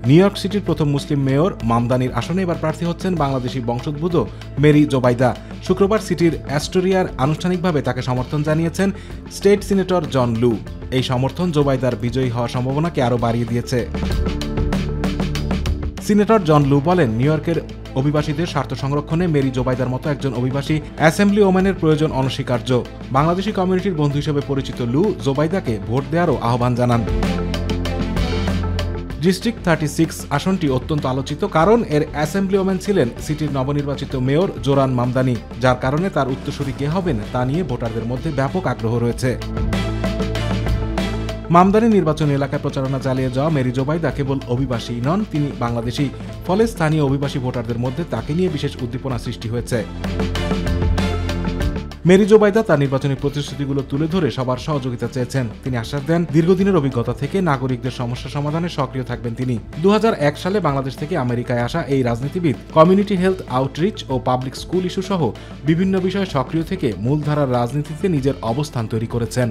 New York সিটির প্রথম মুসলিম mayor মামদানির আসনে এবার প্রার্থী হচ্ছেন বাংলাদেশি বংশোদ্ভূত মেরি জোবাইদা। শুক্রবার সিটির অ্যাস্টোরিয়ার আনুষ্ঠানিকভাবে তাকে সমর্থন জানিয়েছেন স্টেট সিনেটর জন লু। এই সমর্থন জোবাইদার বিজয়ী হওয়ার সম্ভাবনাকে আরও বাড়িয়ে দিয়েছে। সিনেটর জন লু বলেন, নিউ ইয়র্কের অভিবাসীদের স্বার্থ সংরক্ষণে মেরি জোবাইদার মতো একজন অভিবাসী অ্যাসেম্বলি ওম্যানের প্রয়োজন অনস্বীকার্য। বাংলাদেশি কমিউনিটির বন্ধু হিসেবে পরিচিত লু জোবাইদাকে ভোট দেওয়ারও আহ্বান জানান। ডিস্ট্রিক্ট 36 আসনটি অত্যন্ত আলোচিত, কারণ এর অ্যাসেম্বলি ওম্যান ছিলেন সিটির নবনির্বাচিত মেয়র জোরান মামদানি, যার কারণে তার উত্তরসূরি কে হবেন তা নিয়ে ভোটারদের মধ্যে ব্যাপক আগ্রহ রয়েছে। মামদানি নির্বাচনী এলাকায় প্রচারণা চালিয়ে যাওয়া মেরি জোবাইদা কেবল অভিবাসী নন, তিনি বাংলাদেশি। ফলে স্থানীয় অভিবাসী ভোটারদের মধ্যে তাকে নিয়ে বিশেষ উদ্দীপনা সৃষ্টি হয়েছে। মেরি জোবাইদা তার নির্বাচনী প্রতিশ্রুতিগুলো তুলে ধরে সবার সহযোগিতা চেয়েছেন। তিনি আশ্বাস দেন, দীর্ঘদিনের অভিজ্ঞতা থেকে নাগরিকদের সমস্যা সমাধানে সক্রিয় থাকবেন তিনি। 2001 সালে বাংলাদেশ থেকে আমেরিকায় আসা এই রাজনীতিবিদ কমিউনিটি হেলথ আউটরিচ ও পাবলিক স্কুল ইস্যু সহ বিভিন্ন বিষয়ে সক্রিয় থেকে মূলধারার রাজনীতিতে নিজের অবস্থান তৈরি করেছেন।